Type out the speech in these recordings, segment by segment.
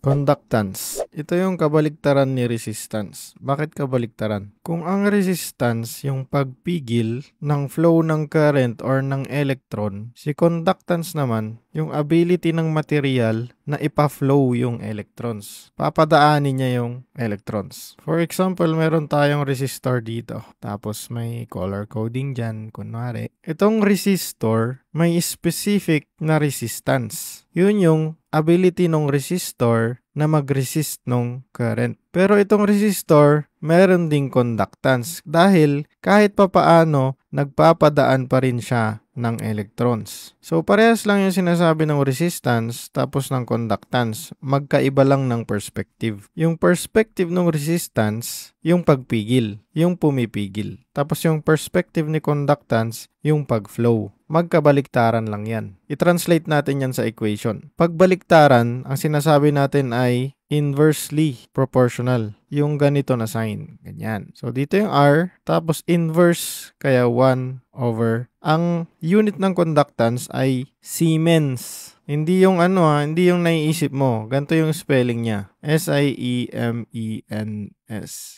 Conductance. Ito yung kabaliktaran ni resistance. Bakit kabaliktaran? Kung ang resistance yung pagpigil ng flow ng current or ng electron, si conductance naman yung ability ng material na ipa-flow yung electrons. Papadaanin niya yung electrons. For example, meron tayong resistor dito. Tapos may color coding dyan, kunwari. Itong resistor, may specific na resistance. Yun yung ability ng resistor na mag-resist ng current. Pero itong resistor, meron ding conductance dahil kahit papaano, nagpapadaan pa rin siya ng electrons. So, parehas lang yung sinasabi ng resistance tapos ng conductance. Magkaiba lang ng perspective. Yung perspective ng resistance, yung pagpigil, yung pumipigil. Tapos yung perspective ni conductance, yung pag-flow. Magkabaliktaran lang yan. I-translate natin yan sa equation. Pagbaliktaran, ang sinasabi natin ay inversely proportional. Yung ganito na sign. Ganyan. So, dito yung R, tapos inverse, kaya 1 over. Ang unit ng conductance ay Siemens. Hindi yung hindi yung naiisip mo. Ganito yung spelling niya. S-I-E-M-E-N-S.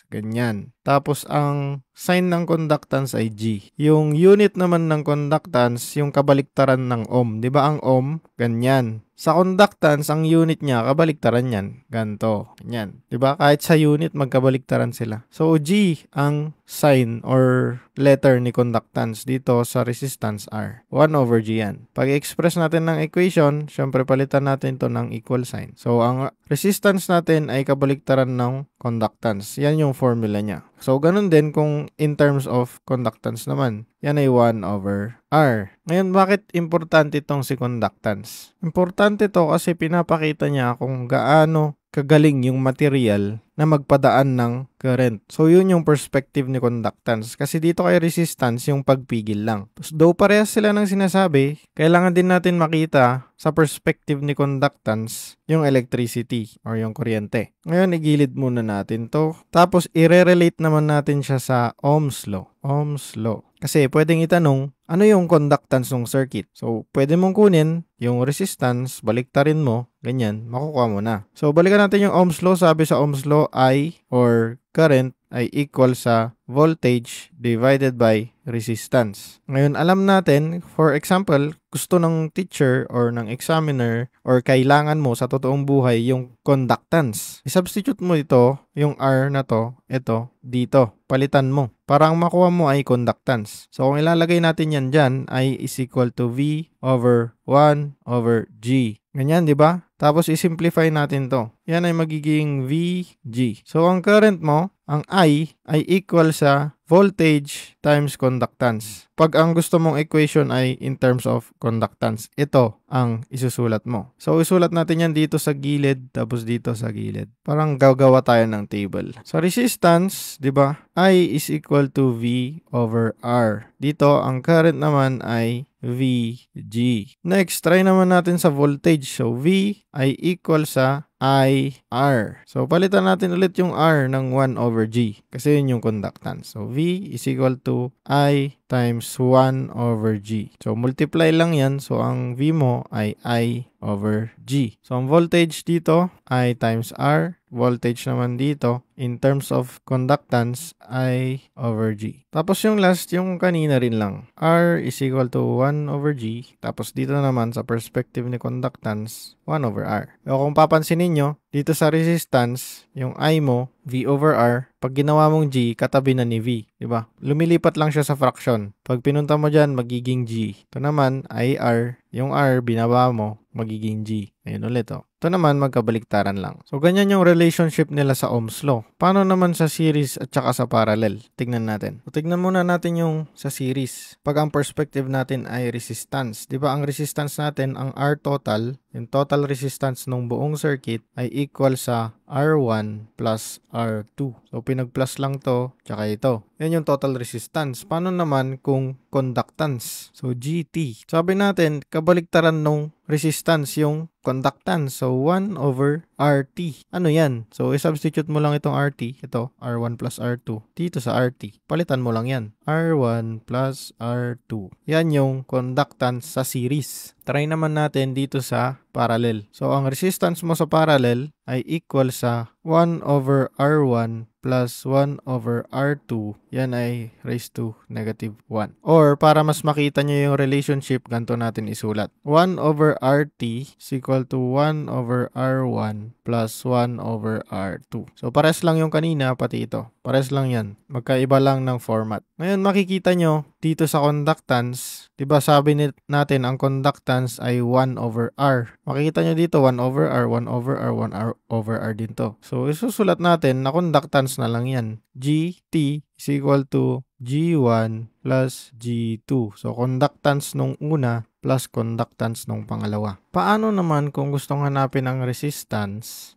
Ganyan. Tapos, ang sign ng conductance ay G. Yung unit naman ng conductance, yung kabaliktaran ng ohm. Di ba ang ohm? Ganyan. Sa conductance, ang unit niya, kabaliktaran yan. Ganto. Ganyan. Di ba? Kahit sa unit, magkabaliktaran sila. So, G ang sign or letter ni conductance dito sa resistance R. 1 over G yan. Pag i-express natin ng equation, syempre palitan natin to ng equal sign. So, ang resistance natin ay kabaliktaran ng conductance. Yan yung formula niya. So, ganun din kung in terms of conductance naman. Yan ay 1 over R. Ngayon, bakit importante itong si conductance? Importante to kasi pinapakita niya kung gaano kagaling yung material na magpadaan ng current. So, yun yung perspective ni conductance. Kasi dito kay resistance, yung pagpigil lang. Though parehas sila ng sinasabi, kailangan din natin makita sa perspective ni conductance yung electricity or yung kuryente. Ngayon, igilid muna natin to. Tapos, i-relate naman natin siya sa Ohm's Law. Ohm's Law. Kasi pwedeng itanong, ano yung conductance ng circuit? So, pwede mong kunin yung resistance, baliktarin mo, ganyan, makukuha mo na. So, balikan natin yung Ohm's Law. Sabi sa Ohm's Law, I or current ay equal sa voltage divided by resistance. Ngayon, alam natin, for example, gusto ng teacher or ng examiner or kailangan mo sa totoong buhay yung conductance. I-substitute mo ito, yung R na to, ito, dito. Palitan mo. Para ang makuha mo ay conductance. So, kung ilalagay natin yan dyan, ay is equal to V over 1 over G. Ganyan, di ba? Tapos, i-simplify natin to. Yan ay magiging VG. So, ang current mo, ang I, ay equal sa voltage times conductance. Pag ang gusto mong equation ay in terms of conductance, ito ang isusulat mo. So, isulat natin yan dito sa gilid, tapos dito sa gilid. Parang gagawa tayo ng table. Sa resistance, di ba? I is equal to V over R. Dito, ang current naman ay VG. Next, try naman natin sa voltage. So, V ay equal sa IR. So, palitan natin ulit yung R ng 1 over G. Kasi yun yung conductance. So, V is equal to I times 1 over G. So, multiply lang yan. So, ang V mo ay I over G. So, ang voltage dito, I times R. Voltage naman dito, in terms of conductance, I over G. Tapos yung last, yung kanina rin lang. R is equal to 1 over G. Tapos dito naman sa perspective ni conductance, 1 over R. O kung papansinin nyo, dito sa resistance, yung I mo, V over R, pag ginawa mong G, katabi na ni V. Diba? Lumilipat lang siya sa fraction. Pag pinunta mo dyan, magiging G. Ito naman, IR. Yung R, binaba mo, magiging G. Ayun ulit, oh. Ito naman, magkabaliktaran lang. So, ganyan yung relationship nila sa Ohm's Law. Paano naman sa series at saka sa parallel? Tignan natin. So, tignan muna natin yung sa series. Pag ang perspective natin ay resistance. Diba, ang resistance natin, ang R total, yung total resistance ng buong circuit ay equal sa R1 plus R2. So, pinag-plus lang to, tsaka ito. Yan yung total resistance. Paano naman kung conductance? So, GT. Sabi natin, kabaliktaran nung resistance yung conductance. So, 1 over RT. Ano yan? So, i-substitute mo lang itong RT. Ito, R1 plus R2. Dito sa RT. Palitan mo lang yan. R1 plus R2. Yan yung conductance sa series. Try naman natin dito sa parallel. So, ang resistance mo sa parallel ay equal sa 1 over R1 plus 1 over R2. Yan ay raised to negative 1. Or, para mas makita nyo yung relationship, ganito natin isulat. 1 over RT is equal to 1 over R1 plus 1 over R2. So, pares lang yung kanina, pati ito. Pares lang yan. Magkaiba lang ng format. Ngayon, makikita nyo, dito sa conductance, diba sabi natin ang conductance ay 1 over R. Makikita nyo dito 1 over R, 1 over R, 1 R over R din to. So, isusulat natin na conductance na lang yan. GT is equal to G1 plus G2. So, conductance nung una plus conductance nung pangalawa. Paano naman kung gustong hanapin ang resistance,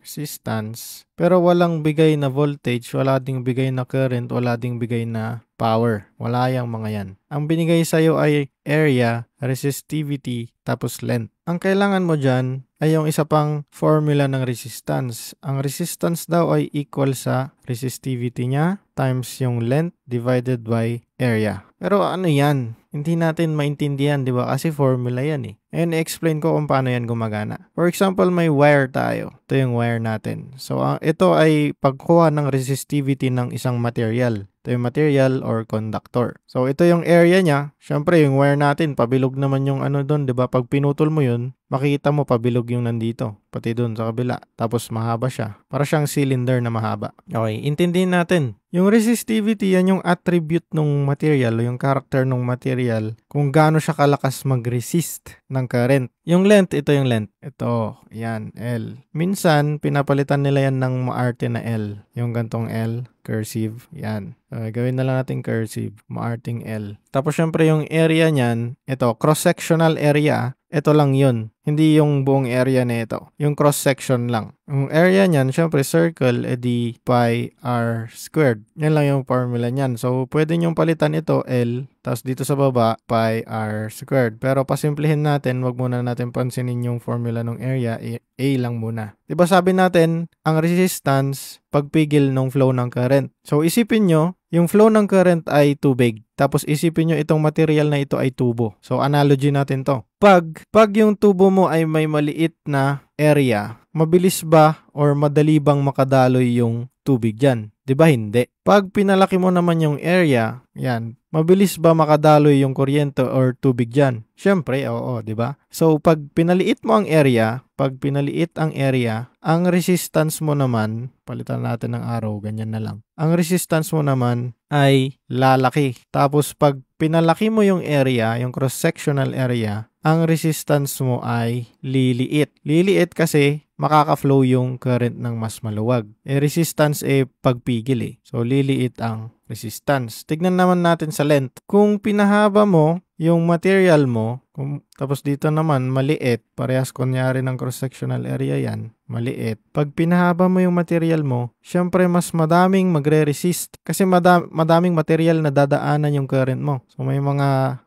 pero walang bigay na voltage, wala ding bigay na current, wala ding bigay na power. Wala yang mga yan. Ang binigay sa'yo ay area, resistivity, tapos length. Ang kailangan mo dyan ay yung isa pang formula ng resistance. Ang resistance daw ay equal sa resistivity niya times yung length divided by area. Pero ano yan? Hindi natin maintindihan, di ba? Kasi formula yan eh. And i-explain ko kung paano yan gumagana. For example, may wire tayo. Ito yung wire natin. So, ito ay pagkuha ng resistivity ng isang material. Ito yung material or conductor. So, ito yung area niya. Siyempre, yung wire natin, pabilog naman yung ano doon, di ba? Pag pinutol mo yun, makikita mo pabilog yung nandito. Pati doon sa kabila. Tapos mahaba siya. Para siyang cylinder na mahaba. Okay, intindihin natin. Yung resistivity, yan yung attribute ng material o yung character ng material kung gaano siya kalakas mag-resist ng current. Yung length, ito yung length. Ito, yan, L. Minsan, pinapalitan nila yan ng maarte na L. Yung gantong L, cursive, yan. Gawin na lang natin cursive, maarting L. Tapos syempre yung area niyan, ito, cross-sectional area, ito lang yun. Hindi yung buong area na ito. Yung cross-section lang. Yung area niyan, syempre circle, edi pi r squared. Yan lang yung formula niyan. So, pwede nyong palitan ito, L, tapos dito sa baba, pi r squared. Pero pasimplihin natin, wag muna natin pansinin yung formula ng area, A lang muna. Diba sabi natin, ang resistance, pagpigil ng flow ng current. So, isipin nyo, yung flow ng current ay tubig. Tapos isipin nyo itong material na ito ay tubo. So, analogy natin to. Pag yung tubo mo ay may maliit na area, mabilis ba or madali bang makadaloy yung tubig dyan? Diba hindi? Pag pinalaki mo naman yung area, yan, mabilis ba makadaloy yung kuryente or tubig dyan? Siyempre, oo, diba? So, pag pinaliit mo ang area, ang resistance mo naman, palitan natin ng arrow, ganyan na lang. Ang resistance mo naman ay lalaki. Tapos, pag pinalaki mo yung area, yung cross-sectional area, ang resistance mo ay liliit. Liliit kasi makaka-flow yung current ng mas maluwag. Resistance pagpigil eh. So, liliit ang resistance. Tignan naman natin sa length. Kung pinahaba mo yung material mo, tapos dito naman maliit, parehas kunyari ng cross-sectional area yan, maliit. Pag pinahaba mo yung material mo, syempre mas madaming magre-resist kasi madaming material na dadaanan yung current mo. So may mga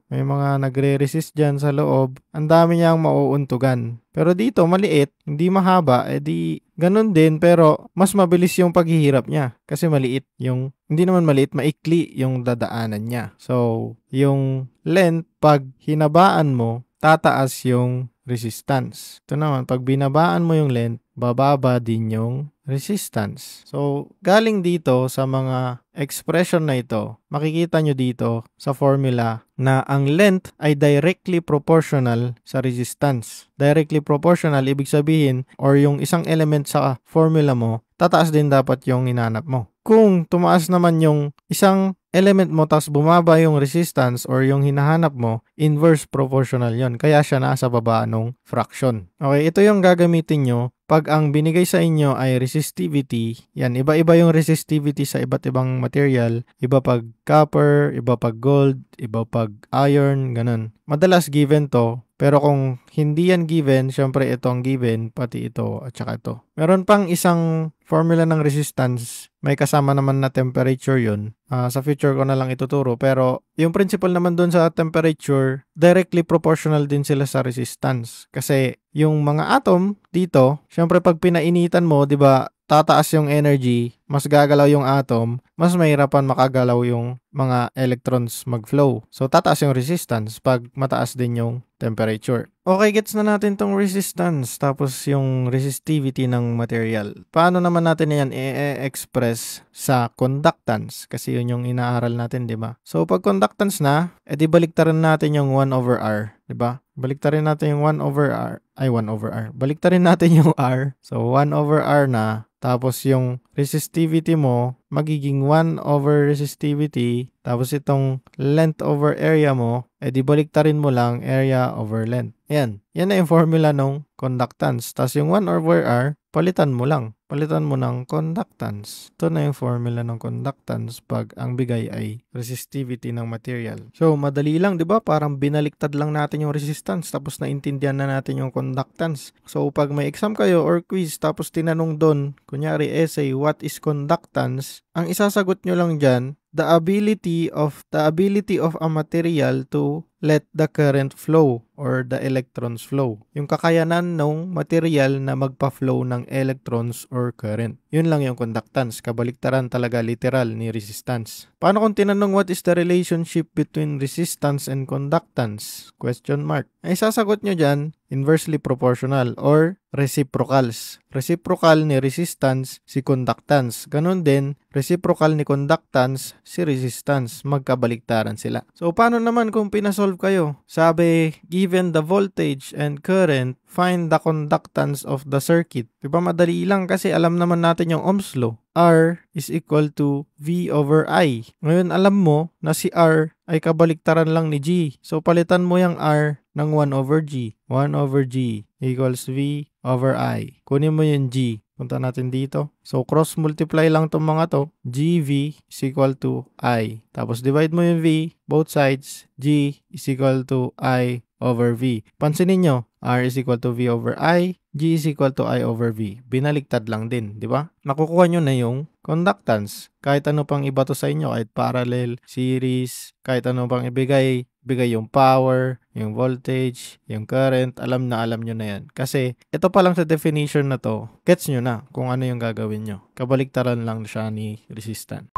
nagre-resist dyan sa loob, ang dami niyang mauuntugan. Pero dito, maliit, hindi mahaba, edi ganun din, pero mas mabilis yung paghihirap niya. Kasi maliit yung, hindi naman maliit, maikli yung dadaanan niya. So, yung length, pag hinabaan mo, tataas yung resistance. Ito naman, pag binabaan mo yung length, bababa din yung resistance. So, galing dito sa mga expression na ito, makikita nyo dito sa formula na ang length ay directly proportional sa resistance. Directly proportional, ibig sabihin, or yung isang element sa formula mo, tataas din dapat yung hinanap mo. Kung tumaas naman yung isang element mo tapos bumaba yung resistance or yung hinahanap mo, inverse proportional yon. Kaya siya nasa baba ng fraction. Okay, ito yung gagamitin nyo pag ang binigay sa inyo ay resistivity. Yan, iba-iba yung resistivity sa iba't ibang material. Iba pag copper, iba pag gold, iba pag iron, ganun. Madalas given to. Pero kung hindi yan given, syempre ito ang given, pati ito at saka ito. Meron pang isang formula ng resistance. May kasama naman na temperature yun. Sa future ko na lang ituturo. Pero yung principle naman dun sa temperature, directly proportional din sila sa resistance. Kasi yung mga atom dito, syempre pag pinainitan mo, di ba, tataas yung energy, mas gagalaw yung atom, mas mahirapan makagalaw yung mga electrons mag-flow. So, tataas yung resistance pag mataas din yung temperature. Okay, gets na natin tong resistance, tapos yung resistivity ng material. Paano naman natin yan i-express sa conductance? Kasi yun yung inaaral natin, di ba? So, pag conductance na, edi baliktarin natin yung 1 over R, di ba? Baliktarin natin yung 1 over R. Ay, 1 over R. Baliktarin natin yung R. So, 1 over R na. Tapos yung resistivity mo, magiging 1 over resistivity. Tapos itong length over area mo, edi baliktarin mo lang area over length. Yan. Yan na yung formula ng conductance. Tapos yung 1 over R, palitan mo lang. Palitan mo ng conductance. Ito na yung formula ng conductance pag ang bigay ay resistivity ng material. So, madali lang, di ba? Parang binaliktad lang natin yung resistance tapos naintindihan na natin yung conductance. So, pag may exam kayo or quiz tapos tinanong doon, kunyari essay, what is conductance? Ang isasagot nyo lang dyan, the ability of a material to let the current flow or the electrons flow. Yung kakayanan ng material na magpa-flow ng electrons or current. Yun lang yung conductance. Kabaliktaran talaga literal ni resistance. Paano kung tinanong what is the relationship between resistance and conductance? Question mark. Ay sasagot nyo dyan, inversely proportional or reciprocals. Reciprocal ni resistance si conductance. Ganon din, reciprocal ni conductance si resistance. Magkabaliktaran sila. So, paano naman kung pinasolve kayo? Sabi, given the voltage and current, find the conductance of the circuit. Diba madali lang kasi alam naman natin yung Ohm's law. R is equal to V over I. Ngayon alam mo na si R ay kabaliktaran lang ni G. So palitan mo yung R ng 1 over G. 1 over G equals V over I. Kunin mo yung G. Punta natin dito. So cross multiply lang itong mga to. GV is equal to I. Tapos divide mo yung V, both sides. G is equal to I over V. Pansinin nyo, R is equal to V over I, G is equal to I over V. Binaliktad lang din, di ba? Nakukuha nyo na yung conductance. Kahit ano pang iba to sa inyo, kahit parallel, series, kahit ano pang bigay yung power, yung voltage, yung current, alam nyo na yan. Kasi ito pa lang sa definition na to, gets nyo na kung ano yung gagawin nyo. Kabaliktaran lang siya ni resistant.